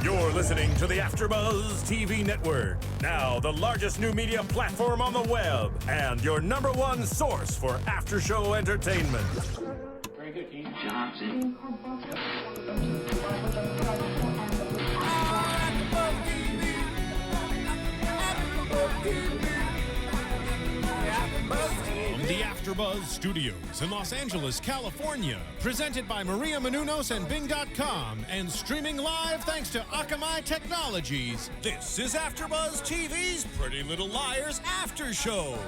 You're listening to the AfterBuzz TV network, now the largest new media platform on the web, and your number one source for after-show entertainment. Very good, Keith. Johnson. From the AfterBuzz Studios in Los Angeles, California, presented by Maria Menounos and Bing.com, and streaming live thanks to Akamai Technologies, this is AfterBuzz TV's Pretty Little Liars After Show.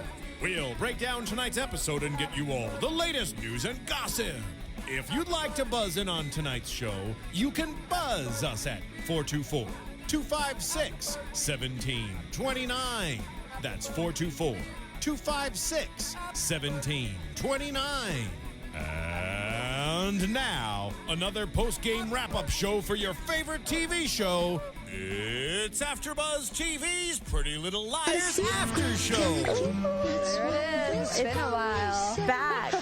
We'll break down tonight's episode and get you all the latest news and gossip. If you'd like to buzz in on tonight's show, you can buzz us at 424-256-1729. That's 424-256-1729. And now, another post-game wrap-up show for your favorite TV show. It's AfterBuzz TV's Pretty Little Liars After Show. There it is. It's been a while. Back.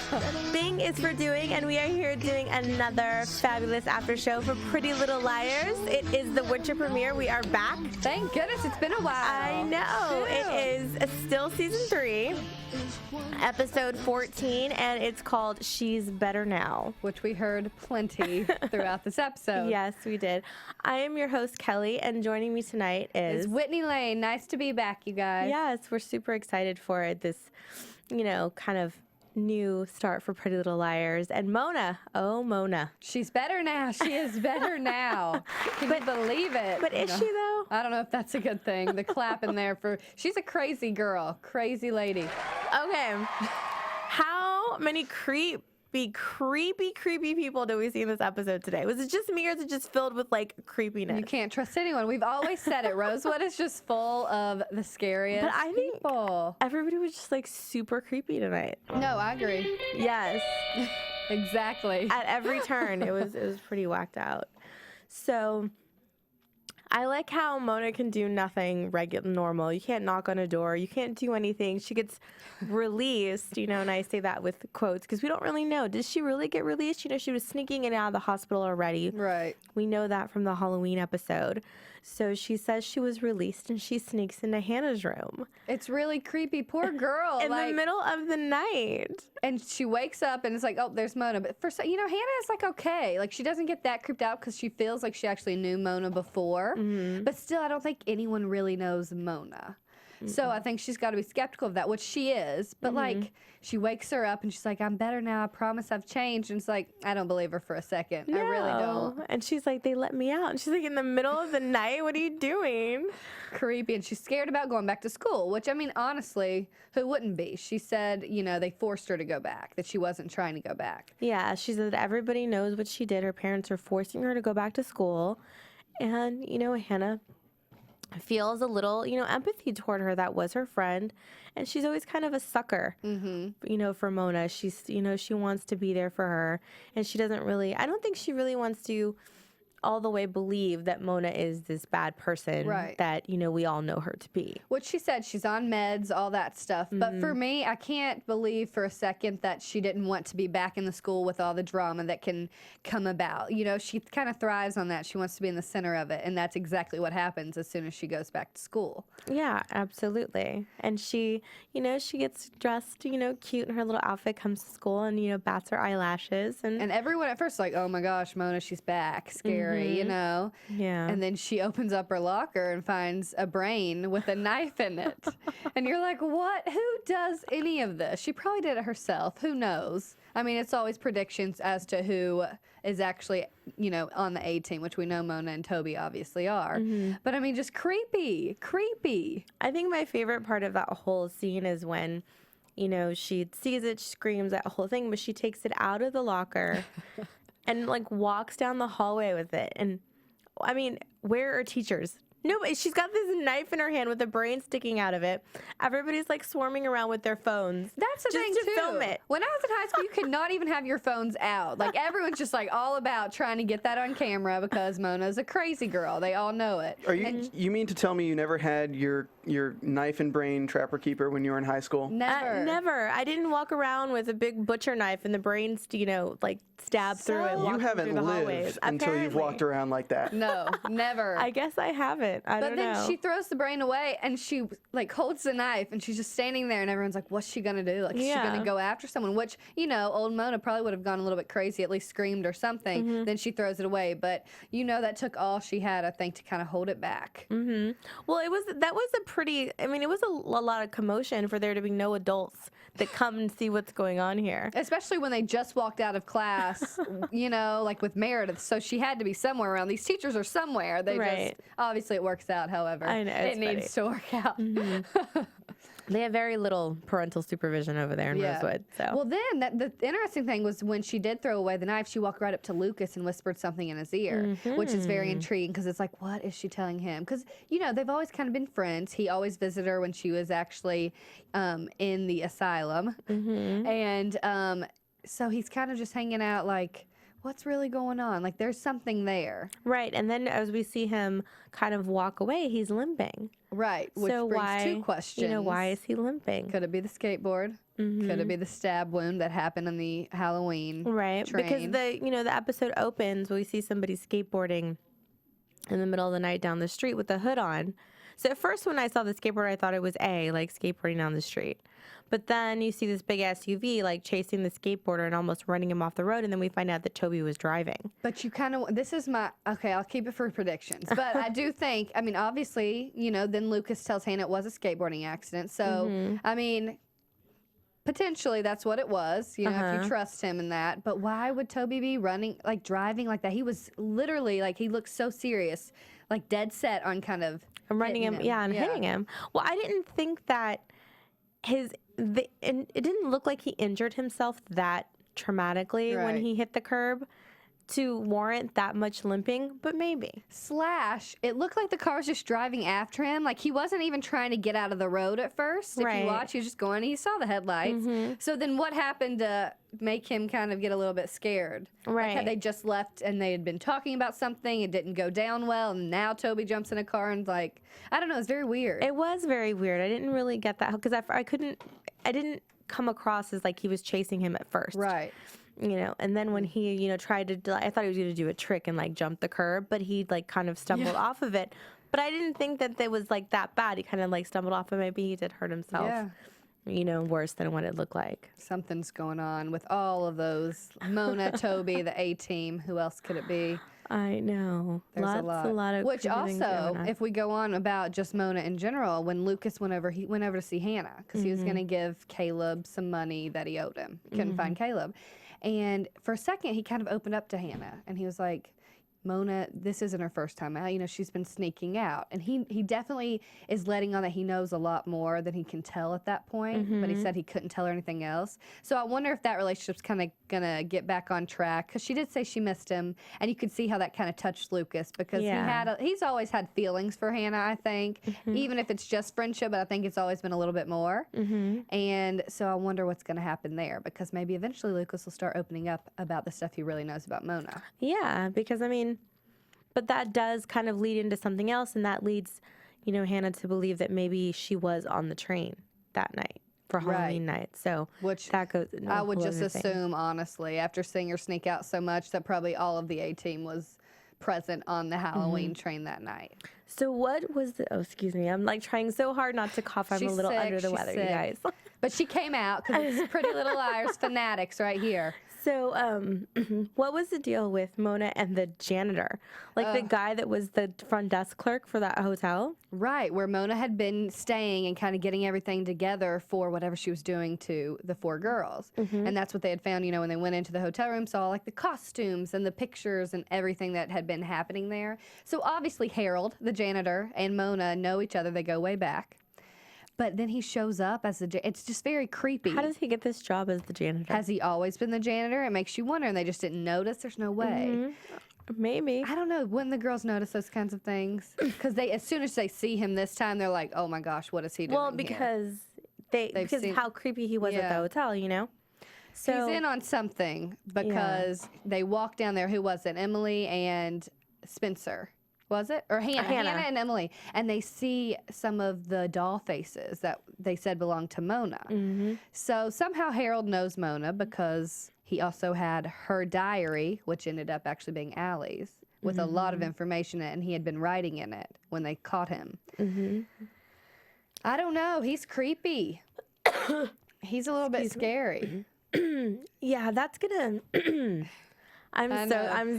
Bing is for doing, and we are here doing another fabulous after show for Pretty Little Liars. It is the winter premiere. We are back. Thank goodness, it's been a while. I know. Shoot. It is still season 3, episode 14, and it's called She's Better Now. Which we heard plenty throughout this episode. Yes, we did. I am your host, Kellie, and joining me tonight is Whitney Lane. Nice to be back, you guys. Yes, we're super excited for this, kind of new start for Pretty Little Liars. And Mona. Oh, Mona. She's better now. She is better now. Can you believe it? But is she, though? I don't know if that's a good thing. The clap in there for... She's a crazy girl. Crazy lady. Okay. How many creepy people do we see in this episode today? Was it just me, or is it just filled with, creepiness? You can't trust anyone. We've always said it. Rosewood is just full of the scariest But I think people. everybody was just, super creepy tonight. No, I agree. Yes. Exactly. At every turn, it was pretty whacked out. So... I like how Mona can do nothing normal. You can't knock on a door. You can't do anything. She gets released, and I say that with quotes because we don't really know. Did she really get released? She was sneaking in and out of the hospital already. Right. We know that from the Halloween episode. So she says she was released, and she sneaks into Hanna's room. It's really creepy. Poor girl. In the middle of the night. And she wakes up, and it's like, oh, there's Mona. But first, Hanna is okay. She doesn't get that creeped out because she feels like she actually knew Mona before. Mm-hmm. But still, I don't think anyone really knows Mona. Mm-hmm. So I think she's got to be skeptical of that, which she is. But, she wakes her up, and she's like, I'm better now. I promise I've changed. And it's like, I don't believe her for a second. No. I really don't. And she's like, they let me out. And she's like, in the middle of the night, what are you doing? Creepy. And she's scared about going back to school, which, honestly, who wouldn't be? She said, they forced her to go back, that she wasn't trying to go back. Yeah, she said everybody knows what she did. Her parents are forcing her to go back to school. And, Hanna feels a little, empathy toward her. That was her friend. And she's always kind of a sucker, for Mona. She's, she wants to be there for her. And she doesn't really, I don't think she really wants to all the way believe that Mona is this bad person that, we all know her to be. What she said, she's on meds, all that stuff. Mm-hmm. But for me, I can't believe for a second that she didn't want to be back in the school with all the drama that can come about. She kind of thrives on that. She wants to be in the center of it. And that's exactly what happens as soon as she goes back to school. Yeah, absolutely. And she, she gets dressed, cute in her little outfit, comes to school and, bats her eyelashes. And everyone at first is like, oh my gosh, Mona, she's back. Scary. Yeah. And then she opens up her locker and finds a brain with a knife in it. And you're like, what? Who does any of this? She probably did it herself. Who knows? It's always predictions as to who is actually, on the A team, which we know Mona and Toby obviously are. Mm-hmm. But just creepy. I think my favorite part of that whole scene is when, she sees it, she screams, that whole thing, but she takes it out of the locker and walks down the hallway with it. And where are teachers? No, but she's got this knife in her hand with a brain sticking out of it. Everybody's like swarming around with their phones. That's the just thing, to too. film it. When I was in high school, you could not even have your phones out. Like, everyone's just, like, all about trying to get that on camera because Mona's a crazy girl. They all know it. Are you mean to tell me you never had your knife and brain trapper keeper when you were in high school? Never. Never. I didn't walk around with a big butcher knife and the brains, like stab through it. You walking haven't through the lived hallways. until you've Apparently. walked around like that. No, never. I guess I haven't. I But don't then know. she throws the brain away and she like holds the knife and she's just standing there and everyone's like, what's she gonna do? Like, is she Yeah. gonna go after someone? Which, old Mona probably would have gone a little bit crazy, at least screamed or something. Mm-hmm. Then she throws it away. But that took all she had, I think, to kind of hold it back. Mm-hmm. Well, it was a lot of commotion for there to be no adults that come and see what's going on here. Especially when they just walked out of class, like with Meredith. So she had to be somewhere around. These teachers are somewhere. They Right. just, obviously it works out, however. I know, It it's needs to work out. They have very little parental supervision over there in Rosewood. So. Well, then the interesting thing was when she did throw away the knife, she walked right up to Lucas and whispered something in his ear, which is very intriguing because it's like, what is she telling him? Because they've always kind of been friends. He always visited her when she was actually in the asylum, and so he's kind of just hanging out like, what's really going on? Like, there's something there. Right, and then as we see him kind of walk away, he's limping. Right, which so brings why, two questions. why is he limping? Could it be the skateboard? Could it be the stab wound that happened on the Halloween Right, train? because the episode opens, we see somebody skateboarding in the middle of the night down the street with a hood on. So at first when I saw the skateboard, I thought it was like skateboarding down the street. But then you see this big SUV like chasing the skateboarder and almost running him off the road, and then we find out that Toby was driving. But you kind of, this is my, okay, I'll keep it for predictions. But I do think, obviously, then Lucas tells Hanna it was a skateboarding accident. So, potentially that's what it was, if you trust him in that. But why would Toby be driving like that? He was literally, he looked so serious, dead set on kind of Running him, and hitting him. Well, I didn't think that it didn't look like he injured himself that traumatically when Right. he hit the curb to warrant that much limping, but maybe. / it looked like the car was just driving after him. Like, he wasn't even trying to get out of the road at first. If Right. you watch, he was just going, he saw the headlights. So then what happened to make him kind of get a little bit scared? Like, had Right. they just left and they had been talking about something, it didn't go down well, and now Toby jumps in a car and I don't know, it's very weird. It was very weird. I didn't really get that because I didn't come across as like he was chasing him at first. Right. And then when he, tried to, I thought he was going to do a trick and jump the curb, but he kind of stumbled off of it. But I didn't think that it was that bad. He kind of stumbled off, and maybe he did hurt himself. Yeah. Worse than what it looked like. Something's going on with all of those. Mona, Toby, the A-team. Who else could it be? I know. There's a lot of Which crazy things also, going on. if we go on about just Mona in general, when Lucas went over to see Hanna because he was going to give Caleb some money that he owed him. Couldn't find Caleb. And for a second, he kind of opened up to Hanna, and he was like, Mona, this isn't her first time out. She's been sneaking out. And he definitely is letting on that he knows a lot more than he can tell at that point. But he said he couldn't tell her anything else. So I wonder if that relationship's kind of going to get back on track. Because she did say she missed him. And you could see how that kind of touched Lucas. Because he's always had feelings for Hanna, I think. Even if it's just friendship. But I think it's always been a little bit more. And so I wonder what's going to happen there. Because maybe eventually Lucas will start opening up about the stuff he really knows about Mona. Yeah, because but that does kind of lead into something else, and that leads, Hanna to believe that maybe she was on the train that night for Halloween night. So Which that goes. I would just assume, honestly, after seeing her sneak out so much, that probably all of the A-team was present on the Halloween train that night. So what was the? Oh, excuse me. I'm trying so hard not to cough. I'm She's a little sick, under the she's weather, sick. you guys. But she came out because it's Pretty Little Liars fanatics right here. So, what was the deal with Mona and the janitor? The guy that was the front desk clerk for that hotel? Right, where Mona had been staying and kind of getting everything together for whatever she was doing to the 4 girls. And that's what they had found, when they went into the hotel room, saw the costumes and the pictures and everything that had been happening there. So obviously Harold, the janitor, and Mona know each other. They go way back. But then he shows up as it's just very creepy. How does he get this job as the janitor? Has he always been the janitor? It makes you wonder, and they just didn't notice. There's no way. Maybe. I don't know when the girls notice those kinds of things, because as soon as they see him this time, they're like, "Oh my gosh, what is he doing?" Well, here?" because They've of seen- how creepy he was at the Yeah. hotel, you know. So he's in on something because they walk down there. Who was it? Emily and Spencer. Was it? Or Hanna. Hanna. Hanna and Emily. And they see some of the doll faces that they said belonged to Mona. Mm-hmm. So somehow Harold knows Mona because he also had her diary, which ended up actually being Allie's, with a lot of information in it, and he had been writing in it when they caught him. Mm-hmm. I don't know. He's creepy. He's a little bit scary. yeah, that's gonna. I'm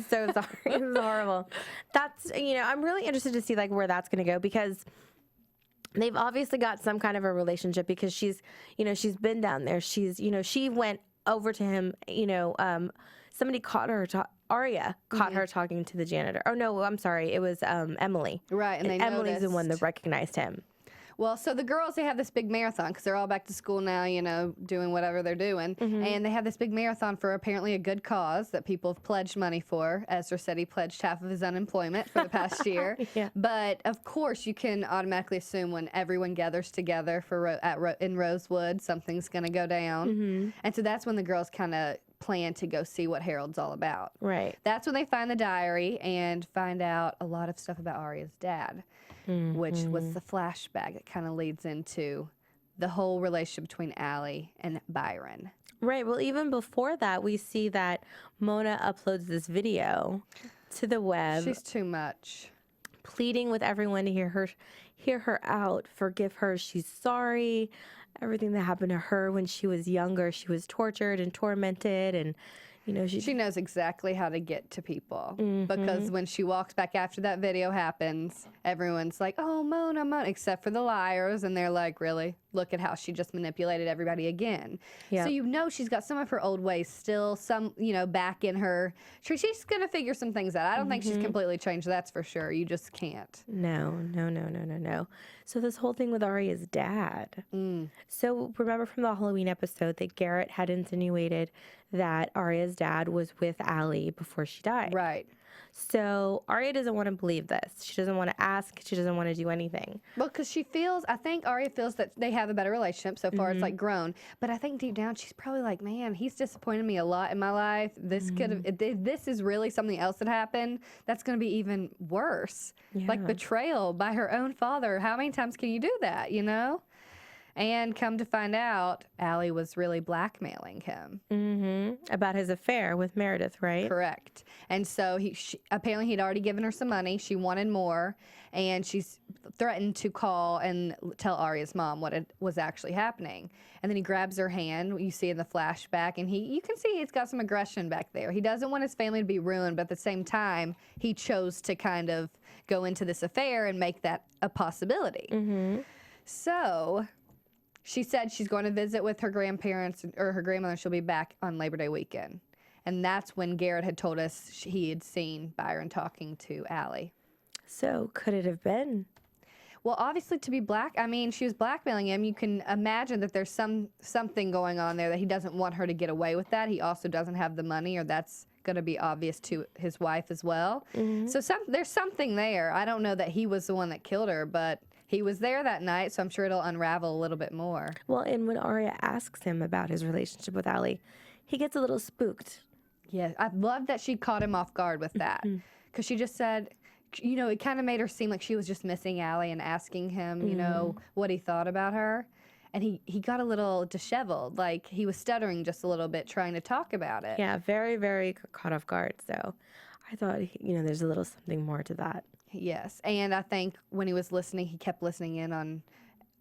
so sorry. It's horrible. That's I'm really interested to see like where that's gonna go, because they've obviously got some kind of a relationship, because she's been down there. She's she went over to him. Somebody caught her. Aria caught her talking to the janitor. Oh no, I'm sorry. It was Emily. Right, and they Emily's the one that noticed. recognized him. Well, so the girls, they have this big marathon because they're all back to school now, doing whatever they're doing. And they have this big marathon for apparently a good cause that people have pledged money for. Ezra said he pledged half of his unemployment for the past year. Yeah. But, of course, you can automatically assume when everyone gathers together in Rosewood, something's going to go down. And so that's when the girls kind of plan to go see what Harold's all about. Right. That's when they find the diary and find out a lot of stuff about Aria's dad, which was the flashback that kind of leads into the whole relationship between Allie and Byron. Right. Well, even before that, we see that Mona uploads this video to the web, She's too much. pleading with everyone to hear her out, forgive her. She's sorry. Everything that happened to her when she was younger, she was tortured and tormented, and She knows exactly how to get to people because when she walks back after that video happens, everyone's like, "Oh, Mona, Mona," except for the liars, and they're like, "Really? Look at how she just manipulated everybody again." Yeah. So she's got some of her old ways still, some back in her. She's gonna figure some things out. I don't think she's completely changed. That's for sure. You just can't. No. So this whole thing with Aria's dad. So remember from the Halloween episode that Garrett had insinuated that Aria's dad was with Allie before she died. Right. So Aria doesn't want to believe this. She doesn't want to ask. She doesn't want to do anything. Well, because I think Aria feels that they have a better relationship. So far, it's like grown. But I think deep down, she's probably like, "Man, he's disappointed me a lot in my life. This this is really something else that happened. That's going to be even worse. Like betrayal by her own father. How many times can you do that, And come to find out, Allie was really blackmailing him. About his affair with Meredith, right? Correct. And so apparently he'd already given her some money. She wanted more, and she's threatened to call and tell Aria's mom what was actually happening. And then he grabs her hand. You see in the flashback, and you can see he's got some aggression back there. He doesn't want his family to be ruined, but at the same time, he chose to kind of go into this affair and make that a possibility. So she said she's going to visit with her grandparents or her grandmother. She'll be back on Labor Day weekend. And that's when Garrett had told us he had seen Byron talking to Allie. So could it have been? Well, obviously she was blackmailing him. You can imagine that there's something going on there that he doesn't want her to get away with that. He also doesn't have the money, or that's going to be obvious to his wife as well. So there's something there. I don't know that he was the one that killed her, but he was there that night, so I'm sure it'll unravel a little bit more. Well, and when Aria asks him about his relationship with Allie, he gets a little spooked. Yeah, I love that she caught him off guard with that, because she just said, it kind of made her seem like she was just missing Allie and asking him, what he thought about her. And he got a little disheveled, like he was stuttering just a little bit trying to talk about it. Yeah, very, very caught off guard. So I thought, there's a little something more to that. Yes, and I think when he was listening, he kept listening in on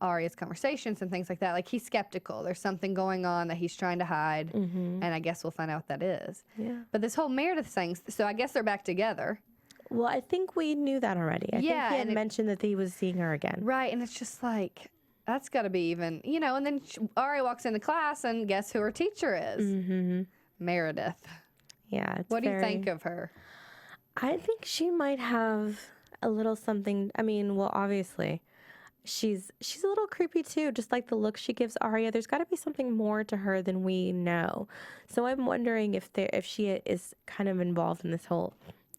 Aria's conversations and things like that. Like, he's skeptical. There's something going on that he's trying to hide, and I guess we'll find out what that is. Yeah. But this whole Meredith thing, so I guess they're back together. Well, I think we knew that already. I think he had mentioned that he was seeing her again. Right, and it's just like, that's got to be even, and then Aria walks into class, and guess who her teacher is? Meredith. Yeah. What do you think of her? I think she might have a little something. Well, obviously, she's a little creepy too, just like the look she gives Aria. There's got to be something more to her than we know. So I'm wondering if she is kind of involved in this whole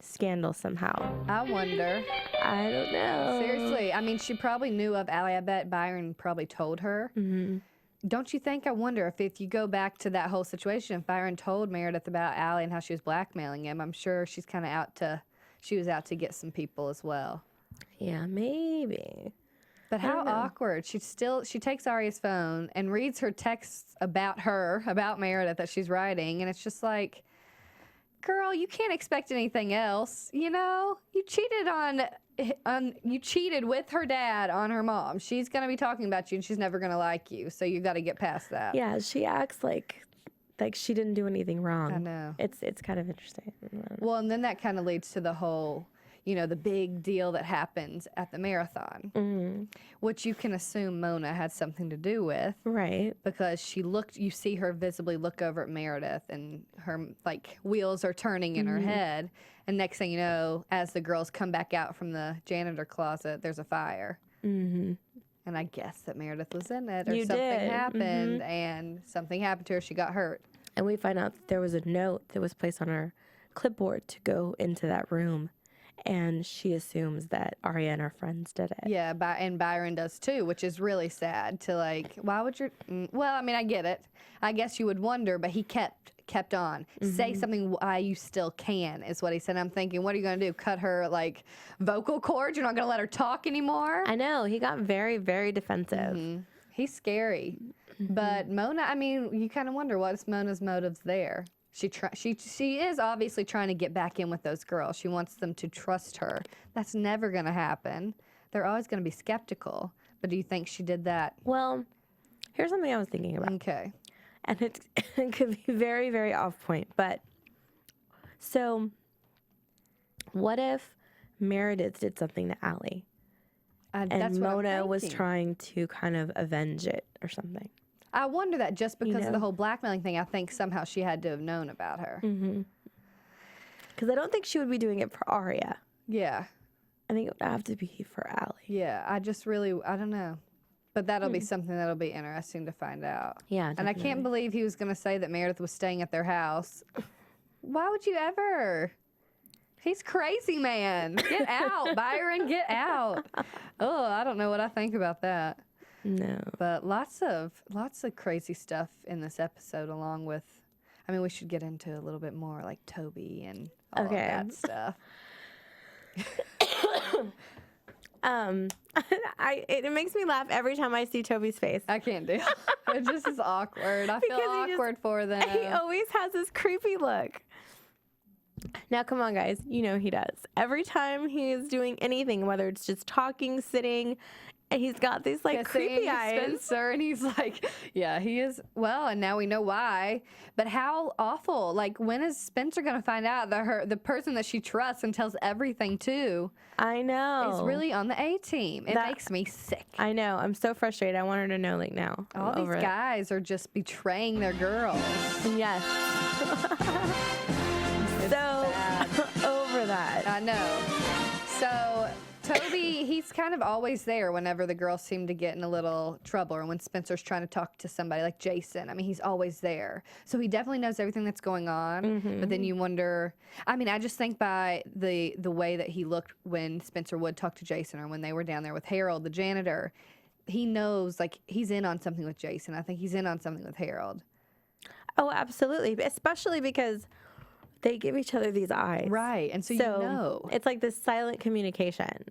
scandal somehow. I wonder. I don't know. Seriously, I mean, she probably knew of Allie. I bet Byron probably told her. Mm-hmm. Don't you think? I wonder if you go back to that whole situation, if Byron told Meredith about Allie and how she was blackmailing him, I'm sure she's kind of she was out to get some people as well. Yeah, maybe. But how awkward. She takes Aria's phone and reads her texts about Meredith that she's writing, and it's just like, girl, you can't expect anything else. You know, you cheated with her dad on her mom. She's going to be talking about you, and she's never going to like you. So you got to get past that. Yeah, she acts like she didn't do anything wrong. I know. It's kind of interesting. Well, and then that kind of leads to the whole, the big deal that happens at the marathon, which you can assume Mona had something to do with. Right. Because you see her visibly look over at Meredith, and her, wheels are turning in her head. And next thing you know, as the girls come back out from the janitor closet, there's a fire. Mm-hmm. And I guess that Meredith was in it, or something happened, and something happened to her. She got hurt. And we find out that there was a note that was placed on her clipboard to go into that room. And she assumes that Aria and her friends did it. Yeah, and Byron does too, which is really sad to why would you... Well, I mean, I get it. I guess you would wonder, but he kept on. Say something why you still can, is what he said. I'm thinking, what are you going to do? Cut her, vocal cords? You're not going to let her talk anymore? I know. He got very, very defensive. He's scary. But Mona, I mean, you kind of wonder, what's Mona's motives there? She is obviously trying to get back in with those girls. She wants them to trust her. That's never going to happen. They're always going to be skeptical. But do you think she did that? Well, here's something I was thinking about. Okay. And it could be very, very off point. But so what if Meredith did something to Allie? And Mona was trying to kind of avenge it or something? I wonder that just because of the whole blackmailing thing, I think somehow she had to have known about her. Because I don't think she would be doing it for Aria. Yeah. I think it would have to be for Allie. Yeah, I don't know. But that'll be something that'll be interesting to find out. Yeah, definitely. And I can't believe he was going to say that Meredith was staying at their house. Why would you ever? He's crazy, man. Get out, Byron, get out. Oh, I don't know what I think about that. No. But lots of crazy stuff in this episode, along with, I mean, we should get into a little bit more like Toby and all of that stuff. It makes me laugh every time I see Toby's face. I can't do it. It just is awkward. I feel awkward for them. He always has this creepy look. Now, come on, guys. You know he does. Every time he's doing anything, whether it's just talking, sitting, and he's got these creepy eyes. Spencer, and he's yeah, he is. Well, and now we know why. But how awful! When is Spencer gonna find out that the person that she trusts and tells everything to? I know. Is really on the A team. It makes me sick. I know. I'm so frustrated. I want her to know now. All these guys are just betraying their girls. Yes. Over that. I know. So Toby, he's kind of always there whenever the girls seem to get in a little trouble, or when Spencer's trying to talk to somebody like Jason. I mean, he's always there. So he definitely knows everything that's going on. But then you wonder, I mean, I just think by the way that he looked when Spencer would talk to Jason, or when they were down there with Harold, the janitor, he knows, he's in on something with Jason. I think he's in on something with Harold. Oh, absolutely. Especially because they give each other these eyes. Right. And so you know. It's like this silent communication.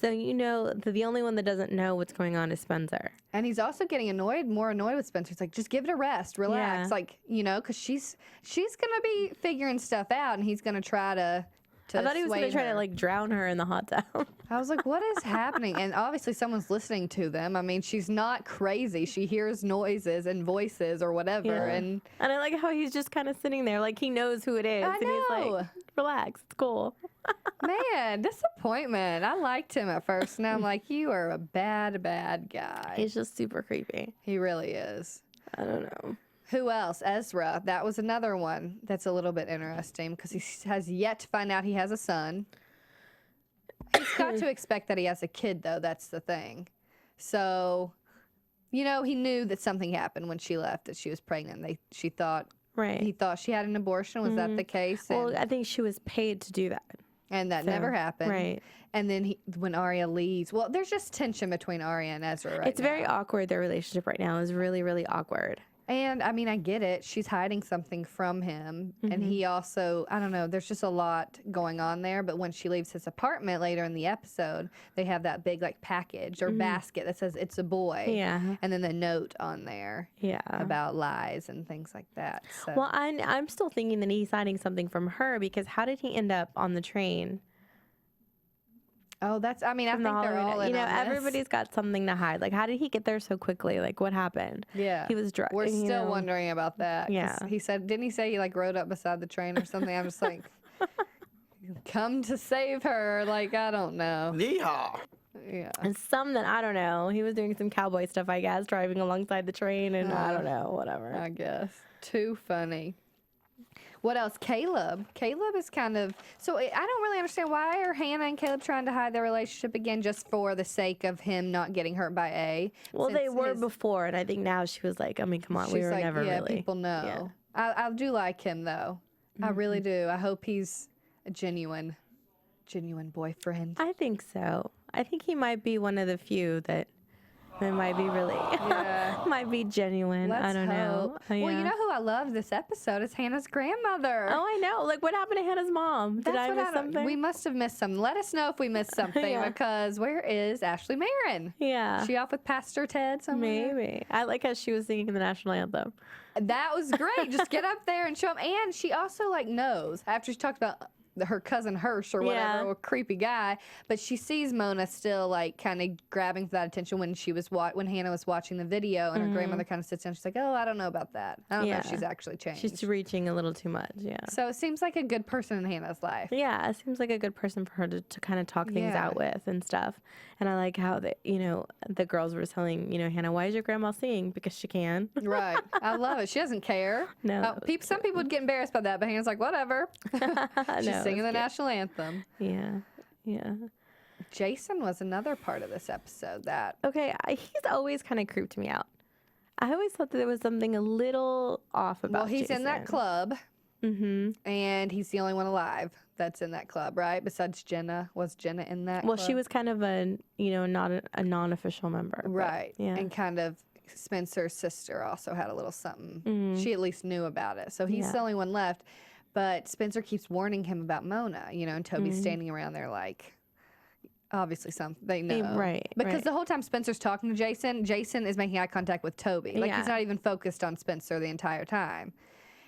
So you know that the only one that doesn't know what's going on is Spencer. And he's also getting more annoyed with Spencer. He's like, just give it a rest, relax. Yeah. Because she's going to be figuring stuff out, and he's going to try to I thought he was going to try to drown her in the hot tub. I was like, what is happening? And obviously someone's listening to them. I mean, she's not crazy. She hears noises and voices or whatever. Yeah. And I like how he's just kind of sitting there like he knows who it is. I know. And he's like, relax, it's cool. Man, disappointment. I liked him at first. Now I'm like, you are a bad, bad guy. He's just super creepy. He really is. I don't know. Who else? Ezra. That was another one that's a little bit interesting because he has yet to find out he has a son. He's got to expect that he has a kid, though. That's the thing. So, he knew that something happened when she left, that she was pregnant. He thought she had an abortion. Was that the case? Well, I think she was paid to do that. And that So, never happened. right. And then when Aria leaves, well, there's just tension between Aria and Ezra right It's now. very awkward. Their relationship right now is really, really awkward. And I mean, I get it. She's hiding something from him. And he also, I don't know, there's just a lot going on there. But when she leaves his apartment later in the episode, they have that big like package or basket that says it's a boy. Yeah. And then the note on there Yeah. about lies and things like that. So. Well, I'm still thinking that he's hiding something from her because how did he end up on the train? Oh, that's, I mean, I from think the they're Halloween all night? in You know, on this. everybody's got something to hide. Like, how did he get there so quickly? Like, what happened? Yeah. He was drunk. We're still wondering about that. 'cause Yeah. He said, didn't he say he like rode up beside the train or something? I'm just like, come to save her. Like, I don't know. Yeehaw. Yeah. And some that I don't know. He was doing some cowboy stuff, I guess, driving alongside the train, and I don't know, whatever. I guess. Too funny. What else? Caleb. Caleb is kind of, so I don't really understand why are Hanna and Caleb trying to hide their relationship again just for the sake of him not getting hurt by A? Well, they Since were his- before, and I think now she was like, I mean, come on, we she's were like, never yeah, really. people know. I do like him though. I really do. I hope he's a genuine boyfriend. I think so. I think he might be one of the few that might be really, might be genuine. Let's I don't know. hope. Well, you know who I love this episode is Hannah's grandmother. Oh, I know. Like, what happened to Hannah's mom? Did I what miss don't- something? We must have missed something. Let us know if we missed something Yeah. because where is Ashley Marin? Yeah. She off with Pastor Ted somewhere? Maybe. I like how she was singing the national anthem. That was great. Just get up there and show them. And she also like knows after she talks about her cousin Hirsch or whatever, Yeah. or creepy guy, but she sees Mona still like kind of grabbing for that attention when she was when Hanna was watching the video, and her grandmother kind of sits down. She's like, "Oh, I don't know about that. I don't know if Yeah. she's actually changed." She's reaching a little too much. Yeah. So it seems like a good person in Hannah's life. Yeah, it seems like a good person for her to kind of talk things Yeah. out with and stuff. And I like how the girls were telling, Hannah, why is your grandma singing? Because she can. Right. I love it. She doesn't care. No, Some people would get embarrassed by that, but Hannah's like, whatever. She's No, singing it's the good. national anthem. Yeah. Yeah. Jason was another part of this episode that Okay, he's always kind of creeped me out. I always thought that there was something a little off about well, he's in that Jason. club, Mm-hmm. and he's the only one alive that's in that club, right? Besides Jenna. Was Jenna in that Well, club? she was kind of not a non-official member. but, Right. yeah. And kind of Spencer's sister also had a little something. She at least knew about it. So he's Yeah. the only one left. But Spencer keeps warning him about Mona, and Toby's standing around there like, obviously they know. right, Because right. the whole time Spencer's talking to Jason, Jason is making eye contact with Toby. Like he's Yeah. not even focused on Spencer the entire time.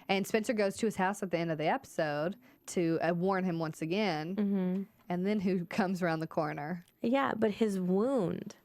And Spencer goes to his house at the end of the episode to warn him once again. Mm-hmm. And then who comes around the corner? Yeah, but his wound.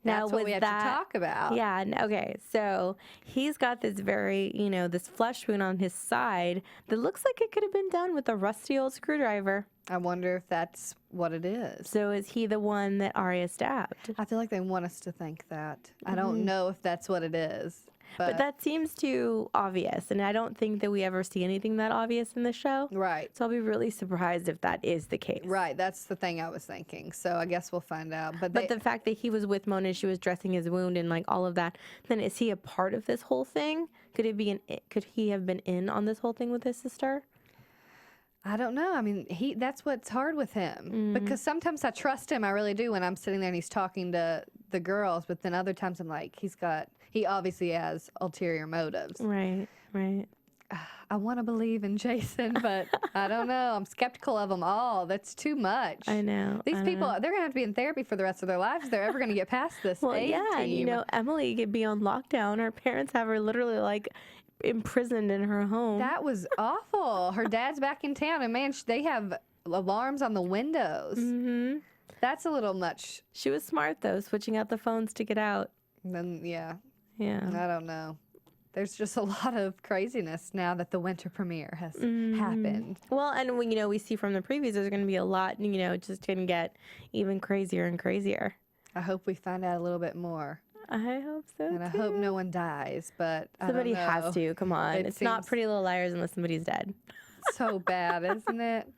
That's what was we have that, to talk about. Yeah, okay. So he's got this very, this flesh wound on his side that looks like it could have been done with a rusty old screwdriver. I wonder if that's what it is. So is he the one that Aria stabbed? I feel like they want us to think that. I don't know if that's what it is. But that seems too obvious, and I don't think that we ever see anything that obvious in the show. Right. So I'll be really surprised if that is the case. Right. That's the thing I was thinking. So I guess we'll find out. But But the fact that he was with Mona, she was dressing his wound and like all of that, then is he a part of this whole thing? Could he have been in on this whole thing with his sister? I don't know. I mean, that's what's hard with him. Because sometimes I trust him, I really do, when I'm sitting there and he's talking to the girls. But then other times I'm like, he obviously has ulterior motives. Right, right. I want to believe in Jason, but I don't know. I'm skeptical of them all. That's too much. I know. These people, they're going to have to be in therapy for the rest of their lives if they're ever going to get past this. Well, A yeah, and team. Emily could be on lockdown. Her parents have her literally like imprisoned in her home. That was awful. Her dad's back in town, and man, they have alarms on the windows. Mm-hmm. That's a little much. She was smart though, switching out the phones to get out. Then yeah, Yeah. I don't know. There's just a lot of craziness now that the winter premiere has Mm-hmm. happened. Well, and we see from the previews there's going to be a lot, just going to get even crazier and crazier. I hope we find out a little bit more, I hope so. and I too. hope no one dies. But Somebody I don't know. has to. Come on. It It's not seems- Pretty Little Liars unless somebody's dead. So bad, isn't it?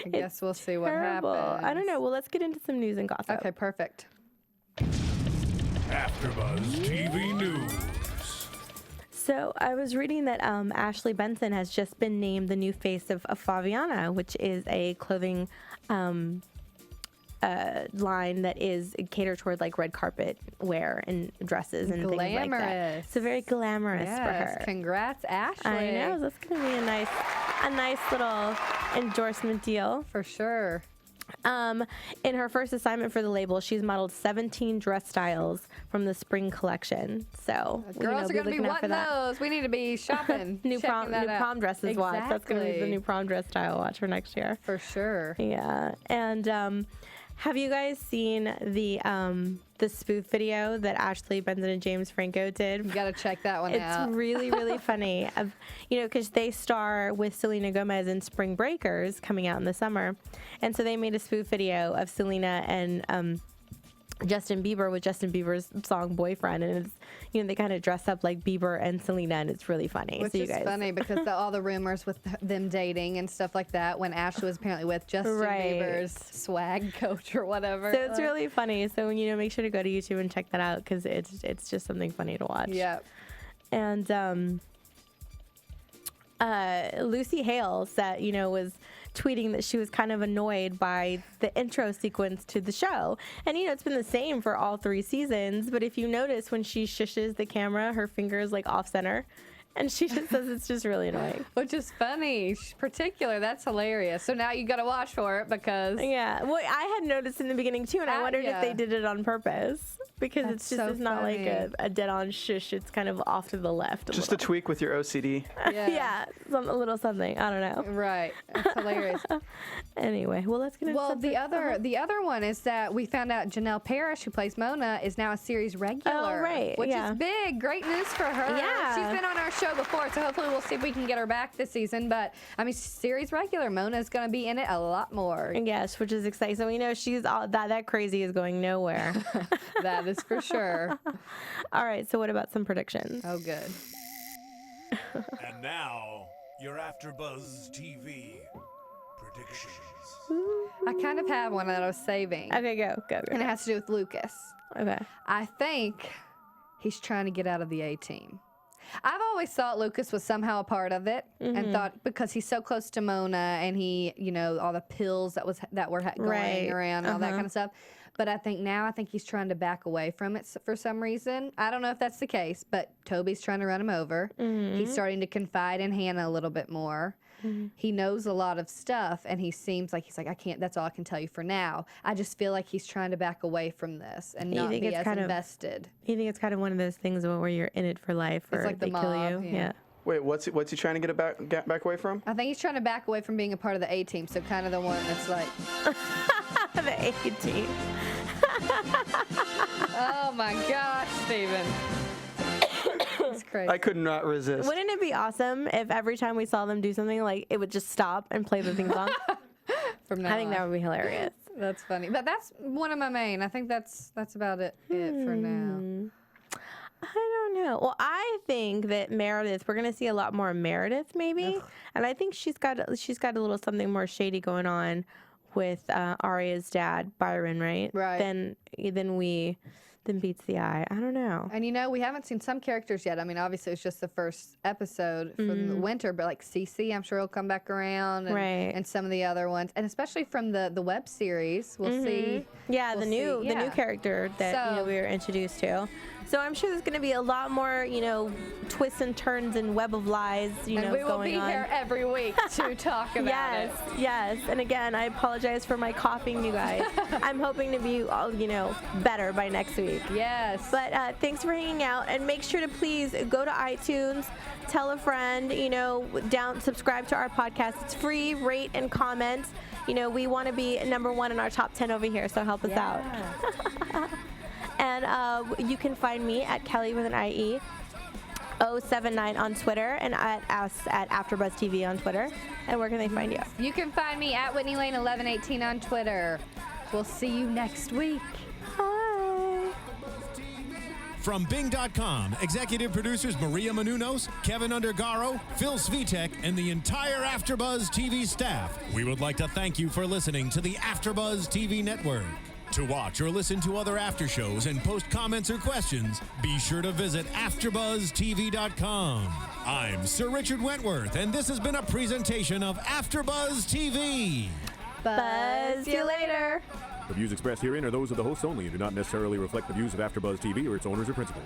I guess we'll see what Terrible. happens. I don't know. Well, let's get into some news and gossip. Okay, perfect. AfterBuzz TV News. So I was reading that Ashley Benson has just been named the new face of Faviana, which is a clothing line that is catered toward like red carpet wear and dresses and things like that. So very glamorous for her. Congrats, Ashley. I know, that's gonna be a nice little endorsement deal for sure. In her first assignment for the label, she's modeled 17 dress styles from the spring collection. So girls are going to be wanting those. We need to be shopping. new prom dresses watch. That's going to be the new prom dress style watch for next year. For sure. Yeah. And have you guys seen the spoof video that Ashley Benson and James Franco did? You got to check that one out. It's really, really funny. Because they star with Selena Gomez in Spring Breakers coming out in the summer. And so they made a spoof video of Selena and Justin Bieber with Justin Bieber's song Boyfriend. And it's, they kind of dress up like Bieber and Selena, and it's really funny. Which is funny because all the rumors with them dating and stuff like that when Ashley was apparently with Justin Bieber's swag coach or whatever. So it's really funny. So make sure to go to YouTube and check that out because it's just something funny to watch. Yeah. And Lucy Hale said, was tweeting that she was kind of annoyed by the intro sequence to the show. And, it's been the same for all 3 seasons. But if you notice when she shushes the camera, her finger is like off center. And she just says it's just really annoying. Which is funny. She's particular. That's hilarious. So now you got to watch for it because... Yeah. Well, I had noticed in the beginning, too, and I wondered if they did it on purpose. Because it's not like a dead-on shush. It's kind of off to the left. Just a tweak with your OCD. Yeah. A little something. I don't know. Right. It's hilarious. Anyway, well, let's get into something. The other one is that we found out Janelle Parrish, who plays Mona, is now a series regular. Oh, right. Which is big. Great news for her. Yeah. She's been on our show before, so hopefully we'll see if we can get her back this season. But, series regular. Mona's going to be in it a lot more. Yes, which is exciting. So we know she's all that crazy is going nowhere. That is for sure. All right, so what about some predictions? Oh, good. And now, your AfterBuzz TV predictions. I kind of have one that I was saving. Okay, go. And it has to do with Lucas. Okay. I think he's trying to get out of the A-team. I've always thought Lucas was somehow a part of it, and thought because he's so close to Mona and he, all the pills that were going around and all that kind of stuff. But I think he's trying to back away from it for some reason. I don't know if that's the case, but Toby's trying to run him over. He's starting to confide in Hanna a little bit more. He knows a lot of stuff, and he seems like he's like, I can't. That's all I can tell you for now. I just feel like he's trying to back away from this and not be as invested. You think it's kind of one of those things where you're in it for life, or like they kill you? Yeah. Wait, what's he trying to get back away from? I think he's trying to back away from being a part of the A-team, so kind of the one that's like the A-team. Oh my gosh, Steven. It's crazy. I could not resist. Wouldn't it be awesome if every time we saw them do something, like it would just stop and play the theme song? From now I think that would be hilarious. That's funny. But that's one of my main. I think that's about it for now. I don't know. Well, I think that Meredith, we're gonna see a lot more Meredith maybe, and I think she's got a little something more shady going on with Aria's dad, Byron, right? Right. Than meets the eye. I don't know. And we haven't seen some characters yet. Obviously it's just the first episode from the winter, but like Cece, I'm sure will come back around, and some of the other ones, and especially from the web series, we'll see. Yeah, the new character that we were introduced to. So I'm sure there's going to be a lot more, twists and turns and web of lies, and we will be here every week to talk about it. Yes. And again, I apologize for my coughing, you guys. I'm hoping to be, better by next week. Yes. But thanks for hanging out, and make sure to please go to iTunes, tell a friend, subscribe to our podcast. It's free, rate and comment. We want to be #1 in our top 10 over here, so help us out. And you can find me at Kellie with an IE 079 on Twitter, and at us at AfterBuzz TV on Twitter. And where can they find you? You can find me at Whitney Lane 1118 on Twitter. We'll see you next week. Bye. From Bing.com, executive producers Maria Menounos, Kevin Undergaro, Phil Svitek, and the entire AfterBuzz TV staff, we would like to thank you for listening to the AfterBuzz TV network. To watch or listen to other after shows and post comments or questions, be sure to visit AfterBuzzTV.com. I'm Sir Richard Wentworth, and this has been a presentation of AfterBuzz TV. Buzz you later. The views expressed herein are those of the hosts only and do not necessarily reflect the views of AfterBuzz TV or its owners or principals.